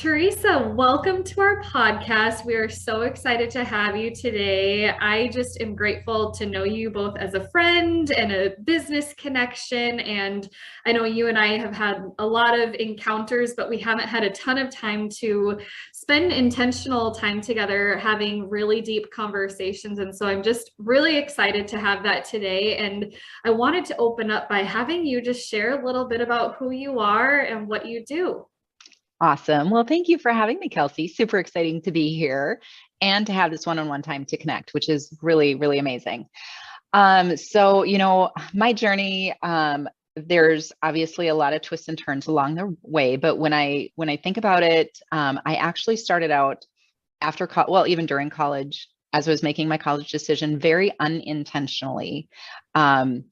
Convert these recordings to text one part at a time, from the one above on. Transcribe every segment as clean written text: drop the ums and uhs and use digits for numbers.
Teresa, welcome to our podcast. We are so excited to have you today. I just am grateful to know you both as a friend and a business connection. And I know you and I have had a lot of encounters, but we haven't had a ton of time to spend intentional time together having really deep conversations. And so I'm just really excited to have that today. And I wanted to open up by having you just share a little bit about who you are and what you do. Awesome. Well, thank you for having me, Kelsey. Super exciting to be here and to have this one-on-one time to connect, which is really, really amazing. My journey, there's obviously a lot of twists and turns along the way, but when I think about it, I actually started out even during college, as I was making my college decision, very unintentionally,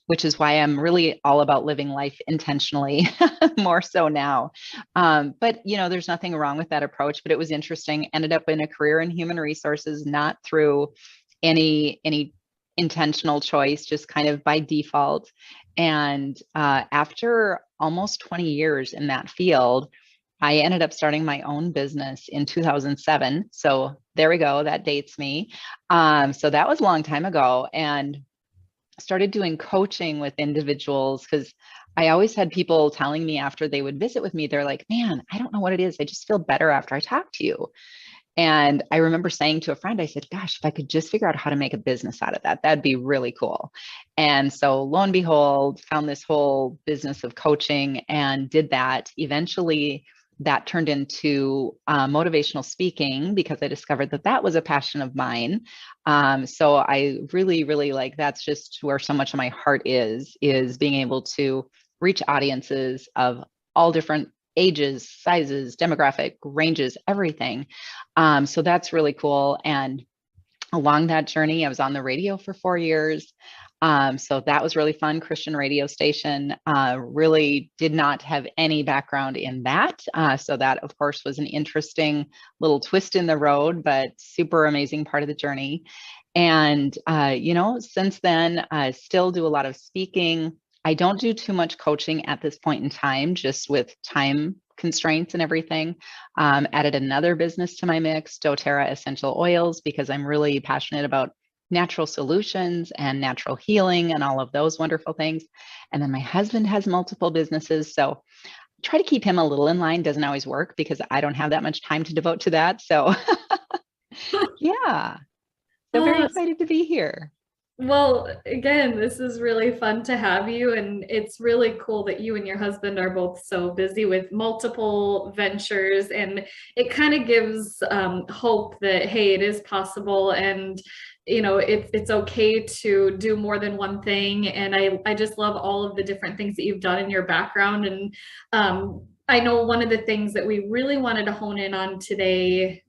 which is why I'm really all about living life intentionally more so now. But there's nothing wrong with that approach, but it was interesting. Ended up in a career in human resources, not through any intentional choice, just kind of by default. And after almost 20 years in that field, I ended up starting my own business in 2007. So there we go. That dates me. So that was a long time ago, and started doing coaching with individuals because I always had people telling me after they would visit with me, they're like, man, I don't know what it is. I just feel better after I talk to you. And I remember saying to a friend, I said, gosh, if I could just figure out how to make a business out of that, that'd be really cool. And so lo and behold, found this whole business of coaching and did that. Eventually, that turned into motivational speaking because I discovered that that was a passion of mine. So I really, really like, that's just where so much of my heart is being able to reach audiences of all different ages, sizes, demographic ranges, everything. So that's really cool. And along that journey, I was on the radio for 4 years. So that was really fun. Christian radio station. Really did not have any background in that. So that, of course, was an interesting little twist in the road, but super amazing part of the journey. And, since then, I still do a lot of speaking. I don't do too much coaching at this point in time, just with time constraints and everything. Added another business to my mix, doTERRA essential oils, because I'm really passionate about natural solutions and natural healing and all of those wonderful things. And then my husband has multiple businesses. So try to keep him a little in line. Doesn't always work because I don't have that much time to devote to that. So yeah, so very Oh, excited to be here. well, again, this is really fun to have you, and it's really cool that you and your husband are both so busy with multiple ventures, and it kind of gives hope that hey, it is possible, and it's okay to do more than one thing. And I just love all of the different things that you've done in your background, and I know one of the things that we really wanted to hone in on today,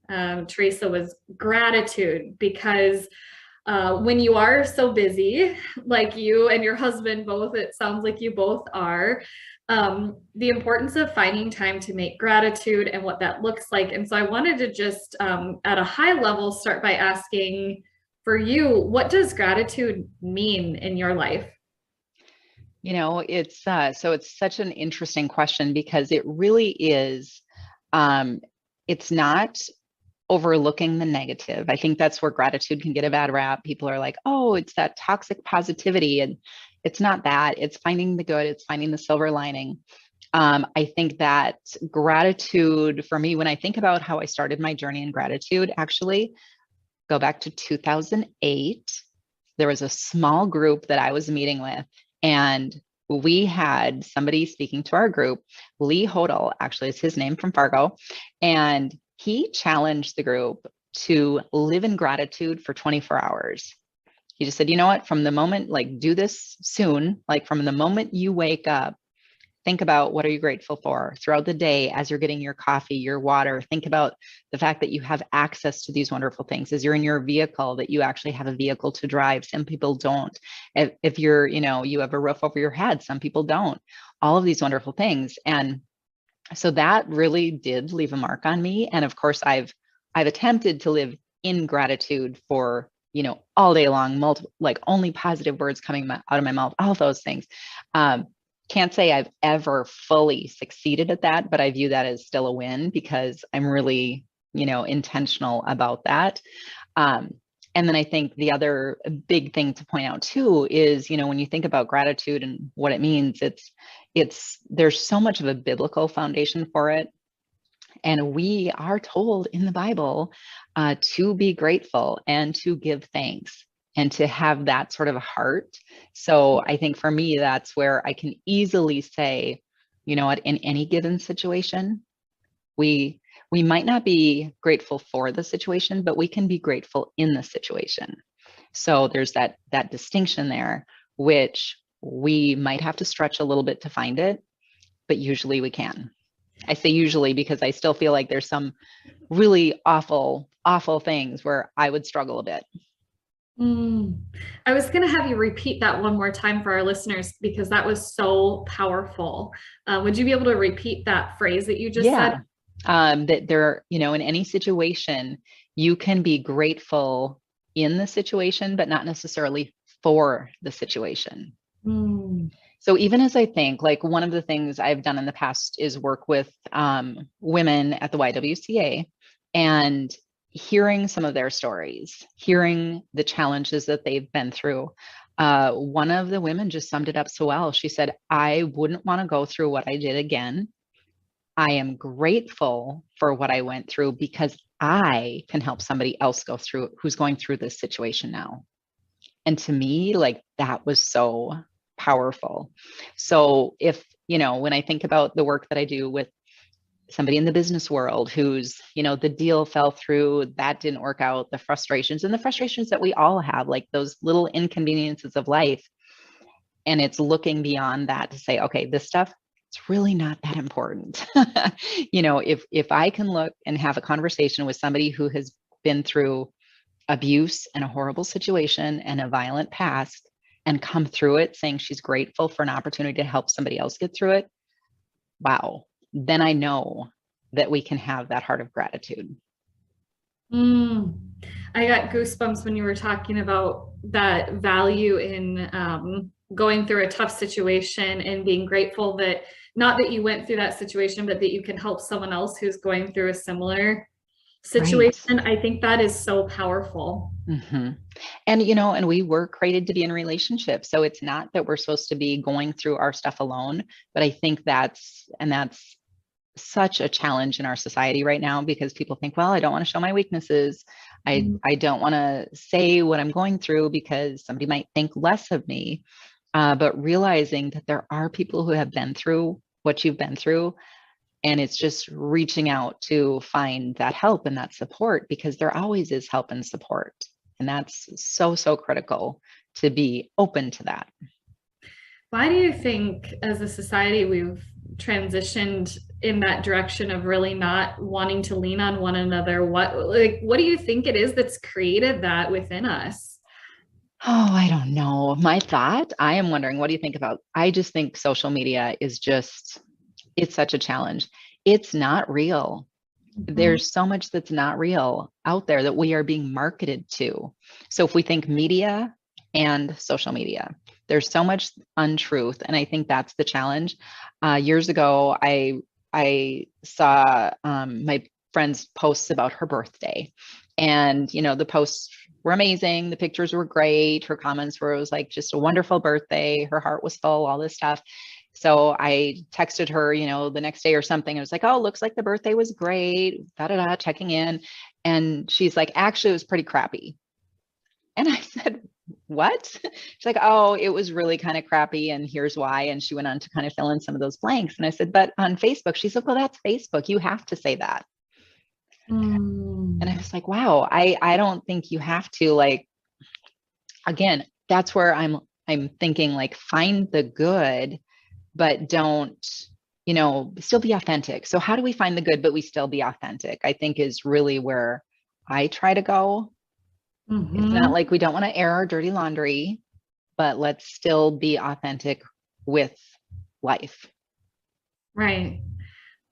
Teresa, was gratitude because when you are so busy, like you and your husband both, it sounds like you both are, the importance of finding time to make gratitude and what that looks like. And so I wanted to just, at a high level, start by asking for you, what does gratitude mean in your life? It's such an interesting question because it really is, it's not overlooking the negative. I think that's where gratitude can get a bad rap. People are like, oh, it's that toxic positivity. And it's not that. It's finding the good, it's finding the silver lining. I think that gratitude for me, when I think about how I started my journey in gratitude, actually go back to 2008. There was a small group that I was meeting with, and we had somebody speaking to our group. Lee Hodel, actually, is his name, from Fargo. And he challenged the group to live in gratitude for 24 hours. He just said, you know what, from the moment, like, do this soon, like from the moment you wake up, think about what are you grateful for throughout the day as you're getting your coffee, your water. Think about the fact that you have access to these wonderful things as you're in your vehicle, that you actually have a vehicle to drive. Some people don't. If you're, you have a roof over your head, some people don't. All of these wonderful things. And so that really did leave a mark on me. And of course, I've attempted to live in gratitude for, all day long, multiple, like only positive words coming out of my mouth, all those things. can't say I've ever fully succeeded at that, but I view that as still a win because I'm really, intentional about that. And then I think the other big thing to point out too is, when you think about gratitude and what it means, there's so much of a biblical foundation for it. And we are told in the Bible to be grateful and to give thanks and to have that sort of a heart. So I think for me, that's where I can easily say, you know what, in any given situation, we might not be grateful for the situation, but we can be grateful in the situation. So there's that distinction there, which we might have to stretch a little bit to find it, but usually we can. I say usually because I still feel like there's some really awful, awful things where I would struggle a bit. I was going to have you repeat that one more time for our listeners because that was so powerful. Would you be able to repeat that phrase that you just said? That there, in any situation, you can be grateful in the situation, but not necessarily for the situation. So even as I think, like one of the things I've done in the past is work with women at the YWCA and hearing some of their stories, hearing the challenges that they've been through. One of the women just summed it up so well. She said, I wouldn't want to go through what I did again. I am grateful for what I went through because I can help somebody else go through who's going through this situation now. And to me, like that was so powerful. So if, when I think about the work that I do with somebody in the business world who's, the deal fell through, that didn't work out, the frustrations that we all have, like those little inconveniences of life. And it's looking beyond that to say, okay, this stuff, it's really not that important. If I can look and have a conversation with somebody who has been through abuse and a horrible situation and a violent past and come through it saying she's grateful for an opportunity to help somebody else get through it, wow, then I know that we can have that heart of gratitude. I got goosebumps when you were talking about that value in going through a tough situation and being grateful that not that you went through that situation, but that you can help someone else who's going through a similar situation. Right. I think that is so powerful. Mm-hmm. And, and we were created to be in relationships. So it's not that we're supposed to be going through our stuff alone, but I think that's such a challenge in our society right now because people think, well, I don't want to show my weaknesses. I don't want to say what I'm going through because somebody might think less of me. But realizing that there are people who have been through what you've been through, and it's just reaching out to find that help and that support because there always is help and support. And that's so, so critical to be open to that. Why do you think as a society we've transitioned in that direction of really not wanting to lean on one another? What do you think it is that's created that within us? Oh, I don't know. I am wondering, what do you think about? I just think social media is it's such a challenge. It's not real. There's so much that's not real out there that we are being marketed to. So if we think media and social media, there's so much untruth. And I think that's the challenge. Years ago, I saw my friend's posts about her birthday. And, the posts were amazing. The pictures were great. Her comments were, it was like just a wonderful birthday. Her heart was full, all this stuff. So I texted her, the next day or something. I was like, oh, looks like the birthday was great. Checking in. And she's like, actually, it was pretty crappy. And I said, what? She's like, oh, it was really kind of crappy. And here's why. And she went on to kind of fill in some of those blanks. And I said, but on Facebook, she's like, well, that's Facebook. You have to say that. And I was like, wow, I don't think you have to, like, again, that's where I'm thinking, like, find the good, but don't, still be authentic. So how do we find the good, but we still be authentic? I think is really where I try to go. It's not like we don't want to air our dirty laundry, but let's still be authentic with life. Right.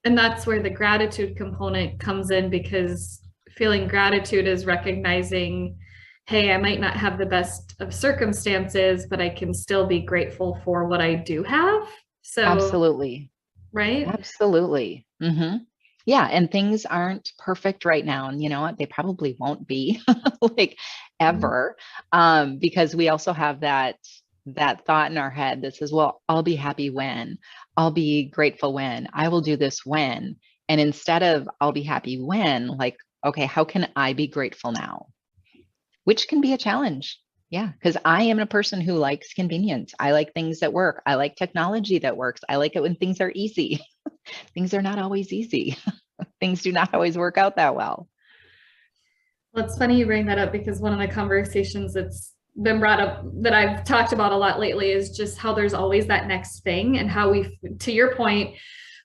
And that's where the gratitude component comes in, because feeling gratitude is recognizing, hey, I might not have the best of circumstances, but I can still be grateful for what I do have. So, Absolutely. right? Absolutely. Yeah. And things aren't perfect right now. And you know what? They probably won't be like ever. Because we also have that thought in our head that says, well, I'll be happy when, I'll be grateful when, I will do this when. And instead of I'll be happy when, like, okay, how can I be grateful now? Which can be a challenge. Yeah, because I am a person who likes convenience. I like things that work. I like technology that works. I like it when things are easy. Things are not always easy. Things do not always work out that well. Well, it's funny you bring that up because one of the conversations that's been brought up that I've talked about a lot lately is just how there's always that next thing and how we, to your point,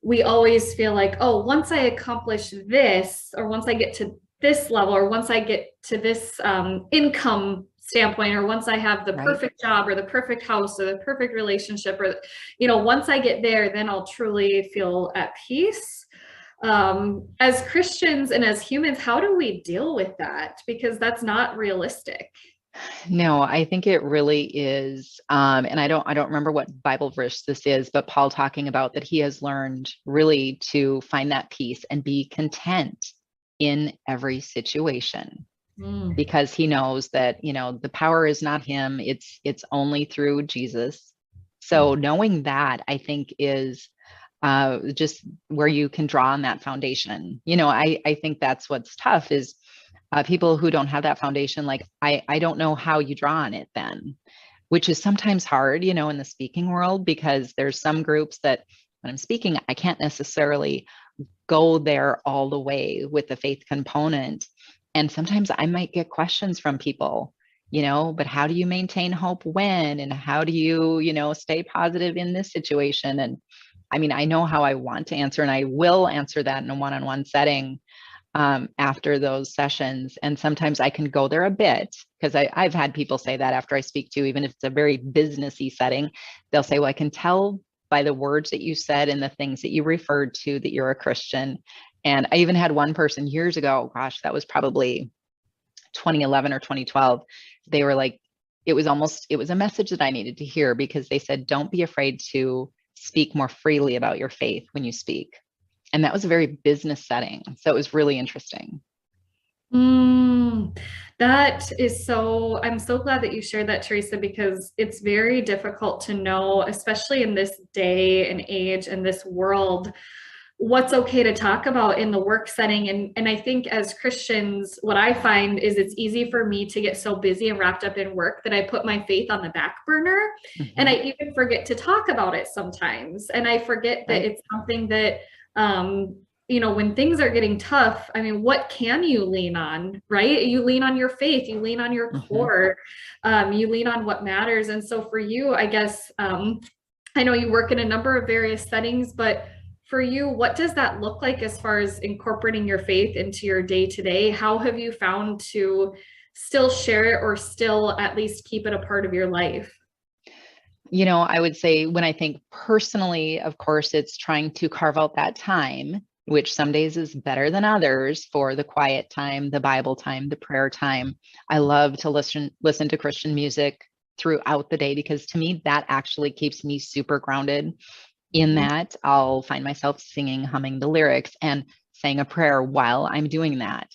we always feel like, oh, once I accomplish this, or once I get to this level, or once I get to this income standpoint, or once I have the Right. perfect job or the perfect house or the perfect relationship, or, you know, once I get there, then I'll truly feel at peace. As Christians and as humans, how do we deal with that? Because that's not realistic. No, I think it really is. And I don't remember what Bible verse this is, but Paul talking about that he has learned really to find that peace and be content in every situation Mm. because he knows that, the power is not him. It's only through Jesus. So knowing that I think is just where you can draw on that foundation. I think that's what's tough is people who don't have that foundation. Like I don't know how you draw on it then, which is sometimes hard, in the speaking world, because there's some groups that when I'm speaking, I can't necessarily go there all the way with the faith component. And sometimes I might get questions from people, but how do you maintain hope when, and how do you, stay positive in this situation? And I mean, I know how I want to answer, and I will answer that in a one-on-one setting after those sessions. And sometimes I can go there a bit because I've had people say that after I speak to, even if it's a very businessy setting, they'll say, well, I can tell by the words that you said and the things that you referred to that you're a Christian. And I even had one person years ago, gosh, that was probably 2011 or 2012. They were like, it was a message that I needed to hear, because they said, don't be afraid to speak more freely about your faith when you speak. And that was a very business setting. So it was really interesting. Mm, that is so, I'm so glad that you shared that, Teresa, because it's very difficult to know, especially in this day and age and this world, what's okay to talk about in the work setting. And I think as Christians, what I find is it's easy for me to get so busy and wrapped up in work that I put my faith on the back burner. And I Mm-hmm. even forget to talk about it sometimes. And I forget that Right. it's something that, you know, when things are getting tough, I mean, what can you lean on, right? You lean on your faith, you lean on your Mm-hmm. core, you lean on what matters. And so for you, I guess, I know you work in a number of various settings, but for you, what does that look like as far as incorporating your faith into your day to day? How have you found to still share it or still at least keep it a part of your life? I would say when I think personally, of course, it's trying to carve out that time, which some days is better than others, for the quiet time, the Bible time, the prayer time. I love to listen to Christian music throughout the day, because to me that actually keeps me super grounded. In that, I'll find myself singing, humming the lyrics, and saying a prayer while I'm doing that,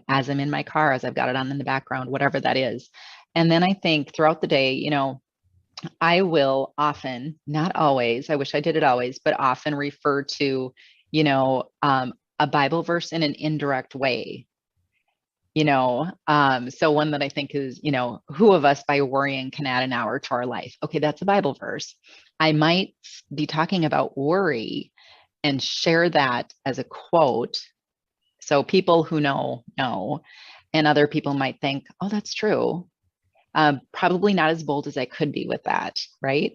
as I'm in my car, as I've got it on in the background, whatever that is. And then I think throughout the day, I will often, not always, I wish I did it always, but often refer to, a Bible verse in an indirect way. So one that I think is, who of us by worrying can add an hour to our life? Okay, that's a Bible verse. I might be talking about worry and share that as a quote. So people who know, and other people might think, oh, that's true. Probably not as bold as I could be with that, right?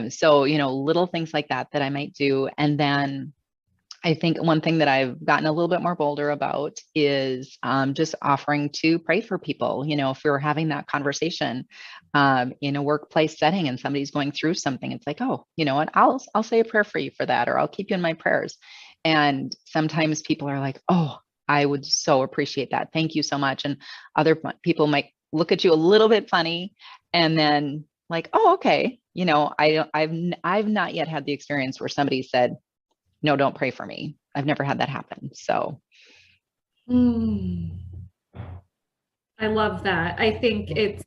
So, little things like that I might do. And then I think one thing that I've gotten a little bit more bolder about is just offering to pray for people. If we were having that conversation in a workplace setting and somebody's going through something, it's like, oh, you know what? I'll say a prayer for you for that, or I'll keep you in my prayers. And sometimes people are like, oh, I would so appreciate that. Thank you so much. And other people might look at you a little bit funny, and then like, oh, okay. you know, I've not yet had the experience where somebody said, no, don't pray for me. I've never had that happen. So Mm, I love that. I think it's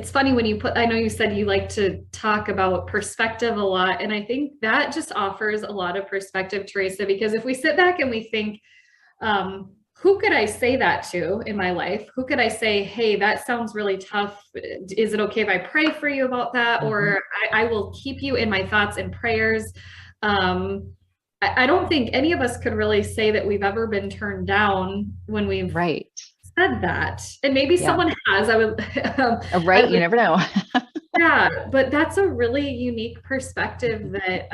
funny when you put, I know you said you like to talk about perspective a lot, and I think that just offers a lot of perspective, Teresa, because if we sit back and we think, who could I say that to in my life? Who could I say, hey, that sounds really tough. Is it okay if I pray for you about that? Or I will keep you in my thoughts and prayers. I don't think any of us could really say that we've ever been turned down when we've right. said that. And maybe Yeah. someone has. Right. You never know. Yeah, but that's a really unique perspective that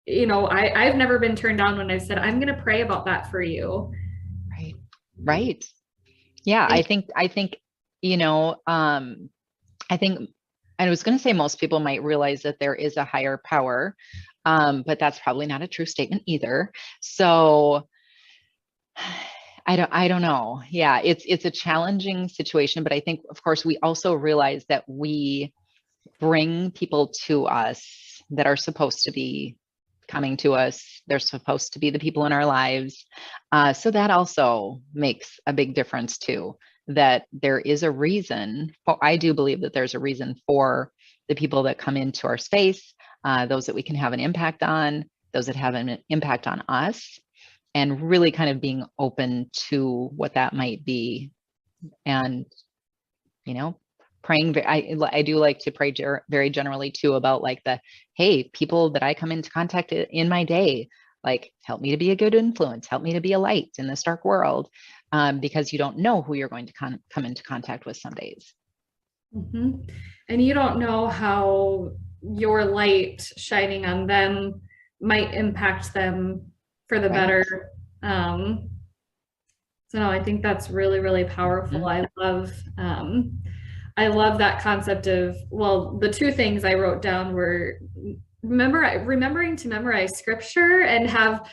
I've never been turned down when I've said, I'm gonna pray about that for you. Right. Right. Yeah. And I think, you know, I think, I was going to say most people might realize that there is a higher power, but that's probably not a true statement either. So I don't know. Yeah, it's a challenging situation, but I think, of course, we also realize that we bring people to us that are supposed to be coming to us. They're supposed to be the people in our lives. So that also makes a big difference too, that there is a reason for, I do believe that there's a reason for the people that come into our space, those that we can have an impact on, those that have an impact on us, and really kind of being open to what that might be. And, you know, praying. I do like to pray very generally too about like hey, people that I come into contact in my day, like help me to be a good influence, help me to be a light in this dark world, because you don't know who you're going to come into contact with some days. Mhm. And you don't know how your light shining on them might impact them for the Right. better. Um, so no, I think that's really, really powerful. Mhm. I love that concept of, well, the two things I wrote down were remembering to memorize scripture and have,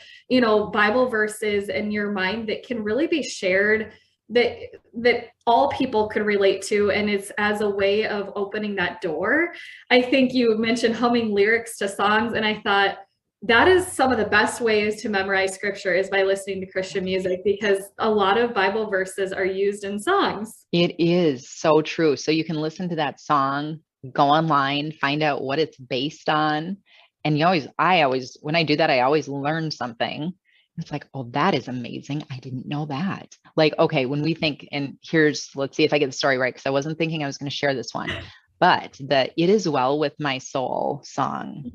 Bible verses in your mind that can really be shared, that all people could relate to, and it's as a way of opening that door. I think you mentioned humming lyrics to songs, and I thought that is some of the best ways to memorize scripture is by listening to Christian music, because a lot of Bible verses are used in songs. It is so true. So you can listen to that song, go online, find out what it's based on. And I always, when I do that, I always learn something. It's like, oh, that is amazing. I didn't know that. Like, okay, when we think, and let's see if I get the story right, because I wasn't thinking I was going to share this one, but the It Is Well With My Soul song.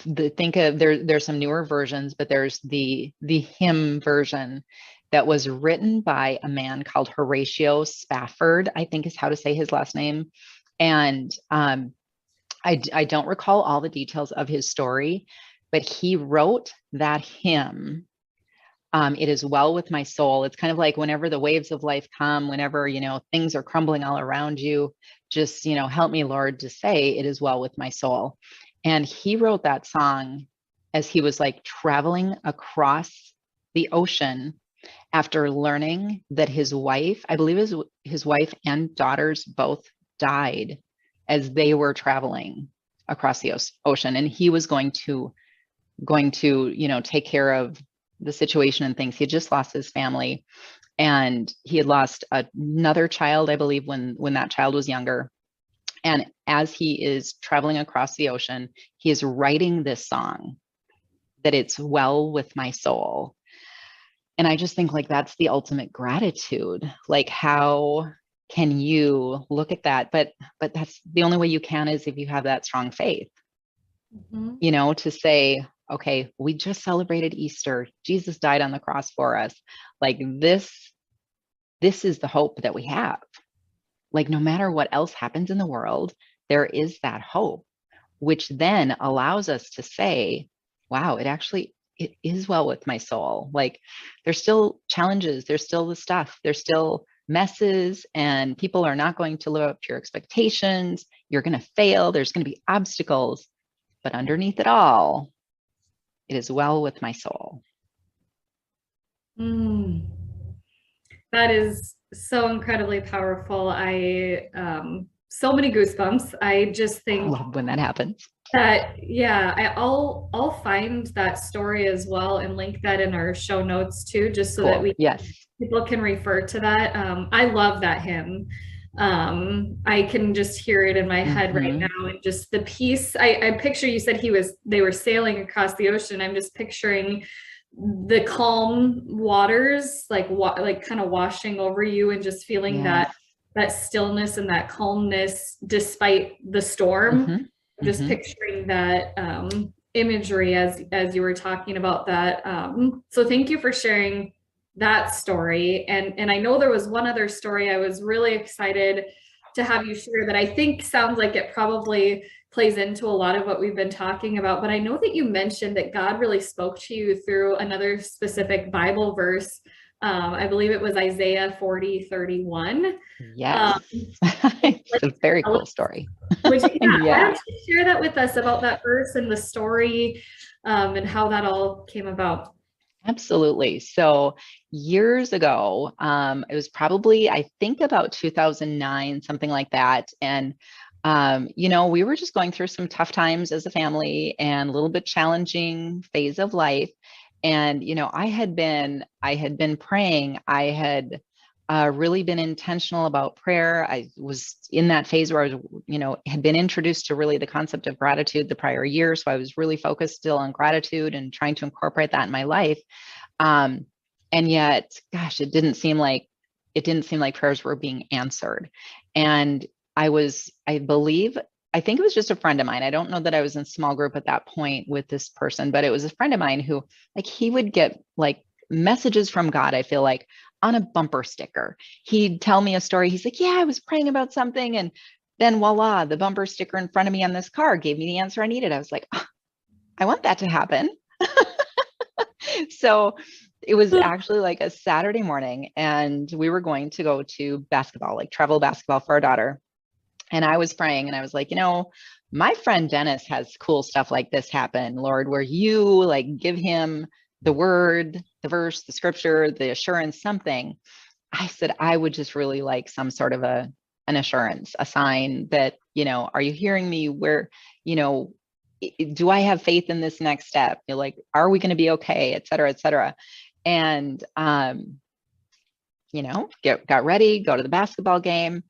There's some newer versions, but there's the hymn version that was written by a man called Horatio Spafford, I think is how to say his last name. And I don't recall all the details of his story, but he wrote that hymn. It is well with my soul. It's kind of like whenever the waves of life come, whenever, things are crumbling all around you, just, help me, Lord, to say it is well with my soul. And he wrote that song as he was like traveling across the ocean after learning that his wife, I believe his wife and daughters both died as they were traveling across the ocean. And he was going to, take care of the situation and things. He had just lost his family, and he had lost another child, I believe, when that child was younger. And as he is traveling across the ocean, he is writing this song, that it's well with my soul. And I just think like that's the ultimate gratitude. Like, how can you look at that? But that's the only way you can is if you have that strong faith, to say, okay, we just celebrated Easter. Jesus died on the cross for us. Like this is the hope that we have. Like no matter what else happens in the world, there is that hope, which then allows us to say, wow, it is well with my soul. Like there's still challenges, there's still the stuff, there's still messes, and people are not going to live up to your expectations. You're going to fail. There's going to be obstacles, but underneath it all, it is well with my soul. That is so incredibly powerful. so many goosebumps. I just I think love when that happens. that, yeah, I'll find that story as well and link that in our show notes too, just so that Cool. we Yes. people can refer to that. I love that hymn. I can just hear it in my head right Hmm. now, and just the peace. I picture, you said they were sailing across the ocean. I'm just picturing the calm waters, like kind of washing over you, and just feeling Yes. that stillness and that calmness despite the storm. Hmm. Just Hmm. picturing that imagery as you were talking about that. So thank you for sharing that story. And I know there was one other story I was really excited to have you share that I think sounds like it probably plays into a lot of what we've been talking about. But I know that you mentioned that God really spoke to you through another specific Bible verse. I believe it was Isaiah 40:31. Yes. It's a very cool story. Yeah, why Yeah. don't you share that with us about that verse and the story, and how that all came about? Absolutely. So years ago, it was probably, I think about 2009, something like that. And, we were just going through some tough times as a family and a little bit challenging phase of life. And, I had been praying. I had really been intentional about prayer. I was in that phase where I was, had been introduced to really the concept of gratitude the prior year. So I was really focused still on gratitude and trying to incorporate that in my life. Um, and yet, gosh, it didn't seem like prayers were being answered. And I think it was just a friend of mine. I don't know that I was in small group at that point with this person, but it was a friend of mine who, like, he would get like messages from God, I feel like, on a bumper sticker. He'd tell me a story. He's like, yeah, I was praying about something. And then voila, the bumper sticker in front of me on this car gave me the answer I needed. I was like, "Oh, I want that to happen." So it was actually like a Saturday morning, and we were going to go to basketball, like travel basketball for our daughter. And I was praying and I was like, my friend Dennis has cool stuff like this happen, Lord, where you like give him the word, the verse, the scripture, the assurance, something. I said, I would just really like some sort of an assurance, a sign that, are you hearing me? Where, you know, do I have faith in this next step? Like, are we going to be okay, et cetera, et cetera. And, got ready, go to the basketball game.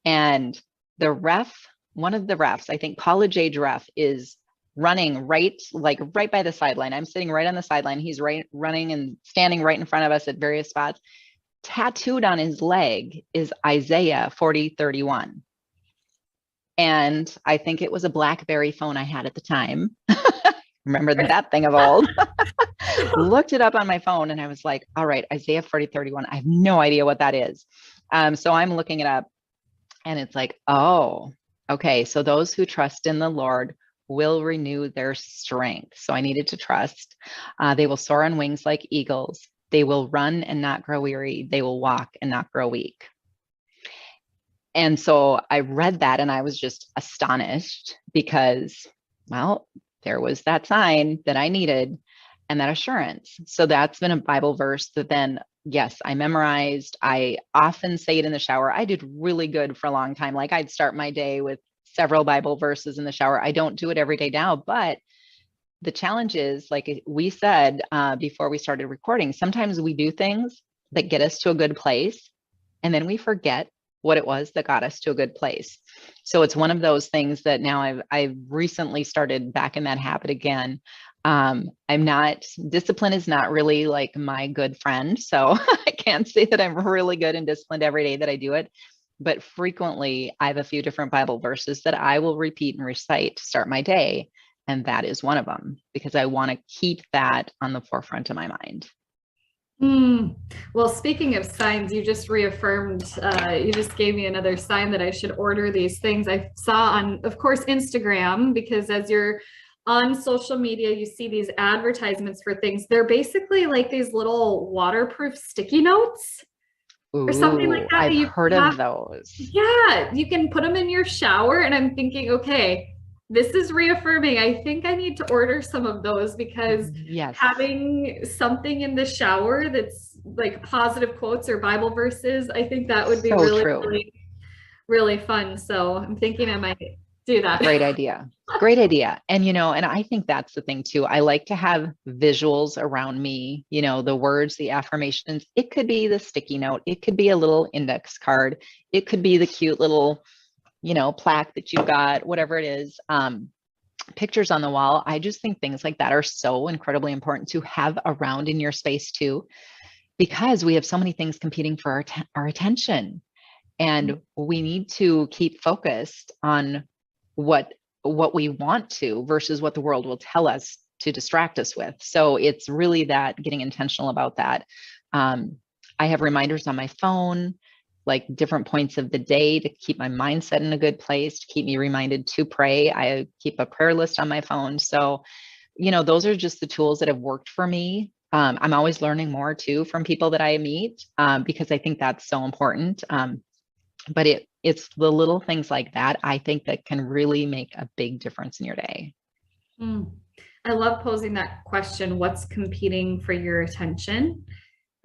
And the ref, one of the refs, I think college age ref, is running right by the sideline. I'm sitting right on the sideline. He's running and standing right in front of us at various spots. Tattooed on his leg is Isaiah 40:31. And I think it was a BlackBerry phone I had at the time. Remember that thing of old. Looked it up on my phone and I was like, all right, Isaiah 40:31. I have no idea what that is. So I'm looking it up and it's like, oh, okay. So those who trust in the Lord will renew their strength. So I needed to trust. They will soar on wings like eagles. They will run and not grow weary. They will walk and not grow weak. And so I read that and I was just astonished because, well, there was that sign that I needed and that assurance. So that's been a Bible verse that then, yes, I memorized. I often say it in the shower. I did really good for a long time. Like, I'd start my day with several Bible verses in the shower. I don't do it every day now, but the challenge is, like we said before we started recording, sometimes we do things that get us to a good place and then we forget what it was that got us to a good place. So it's one of those things that now I've recently started back in that habit again. Discipline is not really like my good friend. So I can't say that I'm really good and disciplined every day that I do it. But frequently I have a few different Bible verses that I will repeat and recite to start my day. And that is one of them because I want to keep that on the forefront of my mind. Well, speaking of signs, you just reaffirmed, you just gave me another sign that I should order these things. I saw on, of course, Instagram, because as you're on social media, you see these advertisements for things. They're basically like these little waterproof sticky notes or something like Ooh, that I've that you heard of have. those. Yeah, you can put them in your shower. And I'm thinking, okay, this is reaffirming. I think I need to order some of those, because Yes, having something in the shower that's like positive quotes or Bible verses, I think that would be so really, true. really really fun. So I'm thinking I might do that. Great idea. Great idea. And, and I think that's the thing too. I like to have visuals around me, the words, the affirmations. It could be the sticky note. It could be a little index card. It could be the cute little, plaque that you've got, whatever it is. Pictures on the wall. I just think things like that are so incredibly important to have around in your space too, because we have so many things competing for our attention. And we need to keep focused on what we want to versus what the world will tell us to distract us with. So it's really that getting intentional about that. I have reminders on my phone, like different points of the day to keep my mindset in a good place, to keep me reminded to pray. I keep a prayer list on my phone. So, those are just the tools that have worked for me. I'm always learning more too from people that I meet, because I think that's so important. But it's the little things like that, I think, that can really make a big difference in your day. I love posing that question, what's competing for your attention?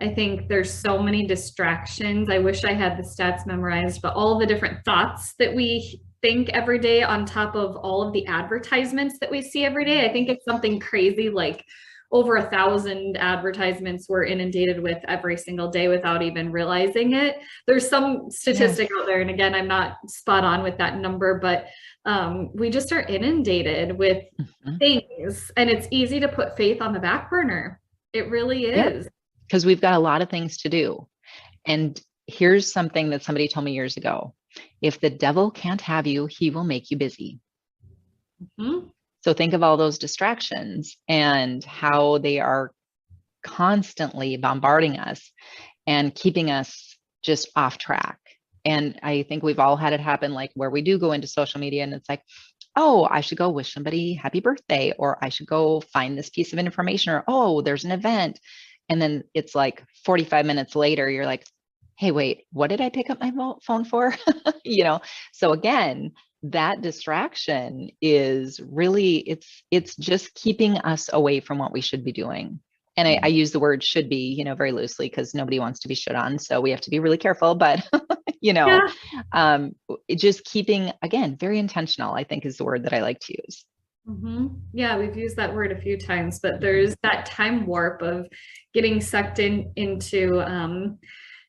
I think there's so many distractions. I wish I had the stats memorized, but all the different thoughts that we think every day on top of all of the advertisements that we see every day. I think it's something crazy, like over 1,000 advertisements we're inundated with every single day without even realizing it. There's some statistic out there, and again, I'm not spot on with that number, but we just are inundated with things, and it's easy to put faith on the back burner. It really is. Because we've got a lot of things to do. And here's something that somebody told me years ago. If the devil can't have you, he will make you busy. So think of all those distractions and how they are constantly bombarding us and keeping us just off track. And I think we've all had it happen, like where we do go into social media and it's like, oh, I should go wish somebody happy birthday, or I should go find this piece of information, or, oh, there's an event. And then it's like 45 minutes later, you're like, hey, wait, what did I pick up my phone for? So again, that distraction is really, it's just keeping us away from what we should be doing. And I use the word should be, very loosely, because nobody wants to be shit on. So we have to be really careful, but just keeping, again, very intentional, I think, is the word that I like to use. Yeah, we've used that word a few times, but there's that time warp of getting sucked into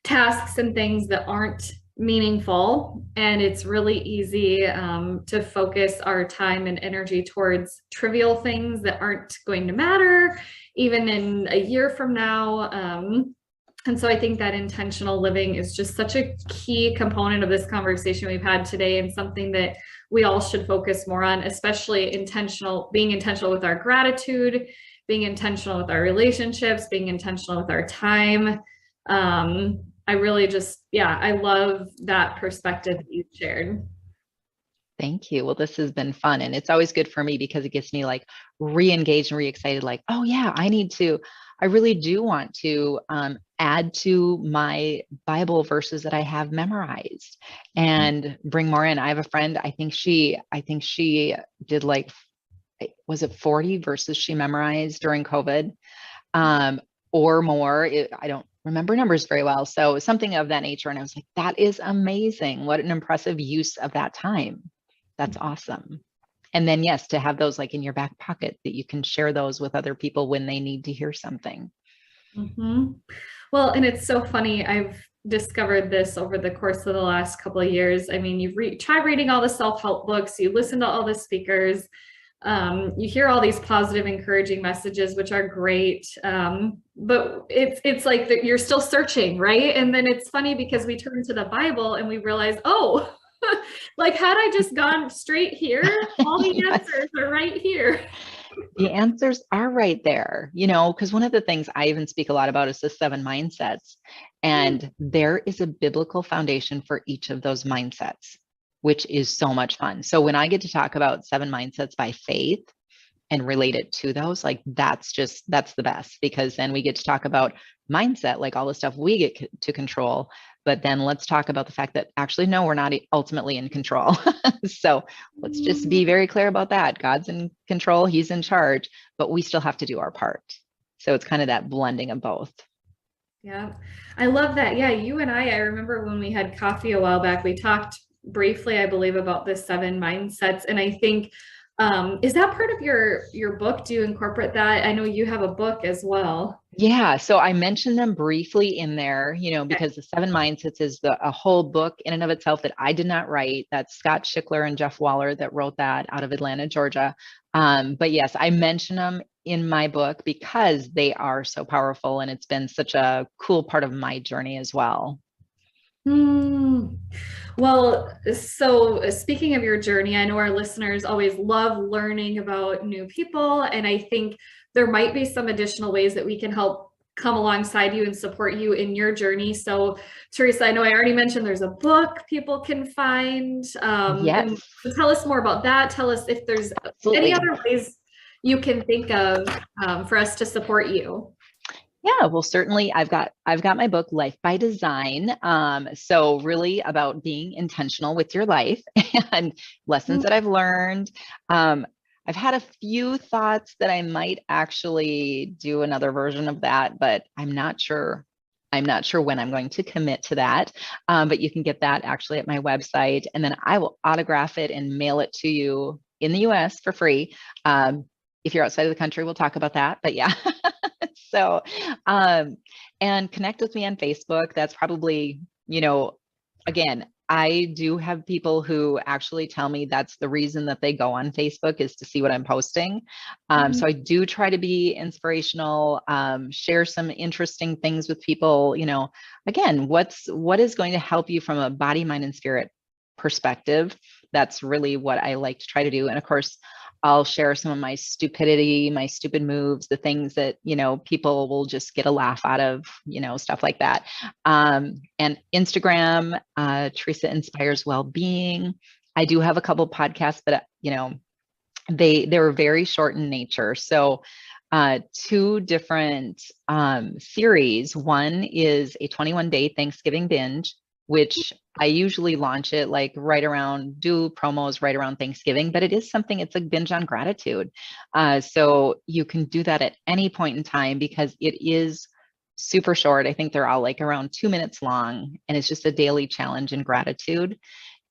tasks and things that aren't meaningful. And it's really easy to focus our time and energy towards trivial things that aren't going to matter, even in a year from now. And so I think that intentional living is just such a key component of this conversation we've had today, and something that we all should focus more on, especially being intentional with our gratitude, being intentional with our relationships, being intentional with our time. I really I love that perspective that you shared. Thank you. Well, this has been fun. And it's always good for me because it gets me like re-engaged and re-excited, like, oh yeah, I really do want to add to my Bible verses that I have memorized and bring more in. I have a friend, I think she did like, was it 40 verses she memorized during COVID or more? I don't remember numbers very well. So something of that nature. And I was like, that is amazing. What an impressive use of that time. That's awesome. And then, yes, to have those like in your back pocket that you can share those with other people when they need to hear something. Well, and it's so funny. I've discovered this over the course of the last couple of years. I mean, you try reading all the self-help books, you listen to all the speakers, you hear all these positive, encouraging messages, which are great. But it's like that you're still searching, right? And then it's funny because we turn to the Bible and we realize, oh, like, had I just gone straight here, all the answers are right here. The answers are right there, because one of the things I even speak a lot about is the 7 mindsets. And there is a biblical foundation for each of those mindsets, which is so much fun. So when I get to talk about 7 mindsets by faith and relate it to those, like that's the best, because then we get to talk about mindset, like all the stuff we get to control. But then let's talk about the fact that actually, no, we're not ultimately in control. So let's just be very clear about that. God's in control. He's in charge, but we still have to do our part. So it's kind of that blending of both. Yeah, I love that. Yeah, you and I remember when we had coffee a while back, we talked briefly, I believe, about the 7 mindsets. And I think, is that part of your book? Do you incorporate that? I know you have a book as well. Yeah. So I mentioned them briefly in there, Okay. because the 7 mindsets is a whole book in and of itself that I did not write. That's Scott Schickler and Jeff Waller that wrote that out of Atlanta, Georgia. But yes, I mention them in my book because they are so powerful, and it's been such a cool part of my journey as well. Hmm. Well, so speaking of your journey, I know our listeners always love learning about new people, and I think there might be some additional ways that we can help come alongside you and support you in your journey. So, Teresa, I know I already mentioned there's a book people can find, and Yes, tell us more about that. Tell us if there's any absolutely. other ways you can think of for us to support you. Yeah, well, certainly I've got my book Life by Design. So really about being intentional with your life and lessons that I've learned. I've had a few thoughts that I might actually do another version of that, but I'm not sure. I'm not sure when I'm going to commit to that. But you can get that actually at my website, and then I will autograph it and mail it to you in the US for free. If you're outside of the country, we'll talk about that. But yeah. So, and connect with me on Facebook. That's probably, again, I do have people who actually tell me that's the reason that they go on Facebook is to see what I'm posting. Mhm. So I do try to be inspirational, share some interesting things with people, again, what is going to help you from a body, mind, and spirit perspective. That's really what I like to try to do. And of course, I'll share some of my stupidity, my stupid moves, the things that, people will just get a laugh out of, stuff like that. And Instagram, Teresa Inspires Wellbeing. I do have a couple podcasts, but, they were very short in nature. So two different series. One is a 21-day Thanksgiving binge, which I usually launch it like do promos right around Thanksgiving, but it is something, it's a binge on gratitude. So you can do that at any point in time because it is super short. I think they're all like around 2 minutes long, and it's just a daily challenge in gratitude.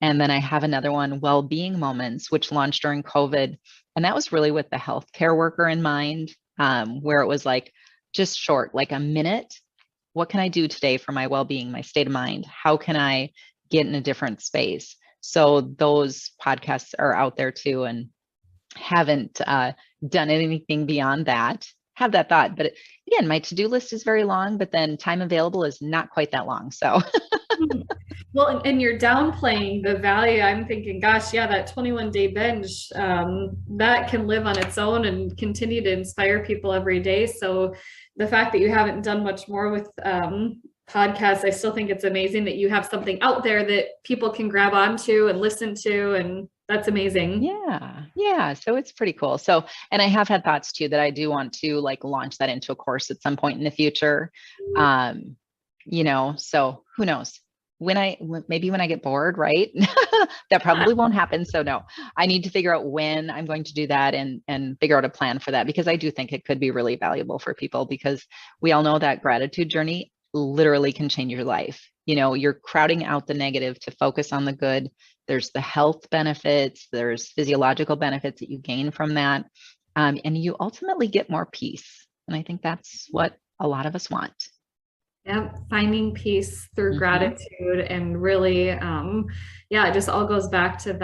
And then I have another one, Wellbeing Moments, which launched during COVID. And that was really with the healthcare worker in mind, where it was like just short, like a minute. What can I do today for my well-being, my state of mind? How can I get in a different space? So those podcasts are out there too, and haven't done anything beyond that. Have that thought, but again, my to-do list is very long, but then time available is not quite that long. So Well, and you're downplaying the value. I'm thinking, gosh, yeah, that 21-day binge, that can live on its own and continue to inspire people every day. So the fact that you haven't done much more with podcasts, I still think it's amazing that you have something out there that people can grab onto and listen to, and that's amazing. yeah. So it's pretty cool. So, and I have had thoughts too that I do want to like launch that into a course at some point in the future. So who knows? Maybe when I get bored, right? That probably won't happen. So no, I need to figure out when I'm going to do that and figure out a plan for that, because I do think it could be really valuable for people, because we all know that gratitude journey literally can change your life. You're crowding out the negative to focus on the good. There's the health benefits, there's physiological benefits that you gain from that. And you ultimately get more peace. And I think that's what a lot of us want. Yeah, finding peace through Mm-hmm. gratitude, and really, yeah, it just all goes back to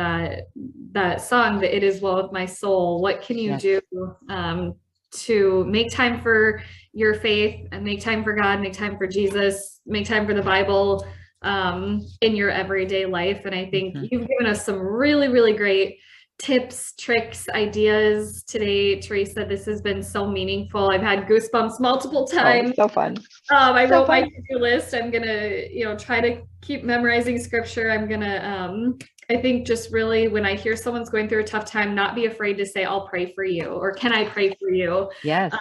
that song, that it is well with my soul. What can you Yes. do to make time for your faith and make time for God, make time for Jesus, make time for the Bible in your everyday life? And I think Mm-hmm. you've given us some really, really great tips, tricks, ideas today, Teresa. This has been so meaningful. I've had goosebumps multiple Oh, times. so fun. I So wrote my fun. to-do list. I'm gonna, try to keep memorizing scripture. I'm gonna, I think just really when I hear someone's going through a tough time, not be afraid to say, I'll pray for you, or can I pray for you? Yes.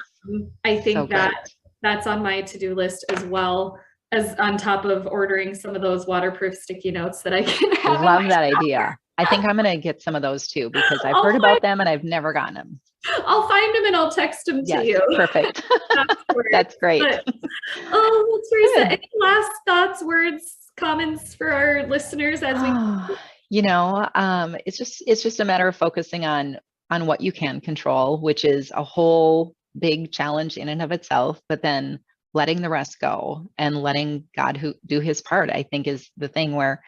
I So think that great. that's on my to-do list, as well as on top of ordering some of those waterproof sticky notes that I can have in Love my, that idea. I think I'm going to get some of those too, because I've I'll heard find, about them and I've never gotten them. I'll find them and I'll text them to Yes. you Perfect. afterwards. That's great. But oh, well, Teresa, Good. any last thoughts, words, comments for our listeners as we? It's just a matter of focusing on what you can control, which is a whole big challenge in and of itself, but then letting the rest go and letting God do his part, I think is the thing where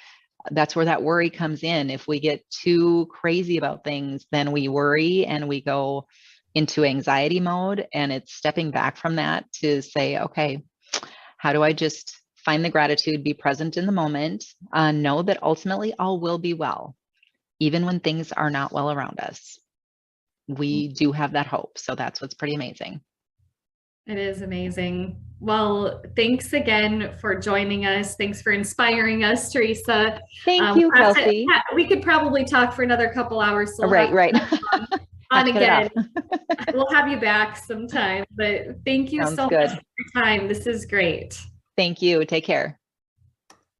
that's where that worry comes in. If we get too crazy about things, then we worry and we go into anxiety mode, and it's stepping back from that to say, okay, how do I just find the gratitude, be present in the moment, know that ultimately all will be well, even when things are not well around us. We do have that hope. So that's what's pretty amazing. It is amazing. Well, thanks again for joining us. Thanks for inspiring us, Teresa. Thank you, Kelsey. We could probably talk for another couple hours. So Right. on again. We'll have you back sometime. But thank you Sounds so good. much for your time. This is great. Thank you. Take care.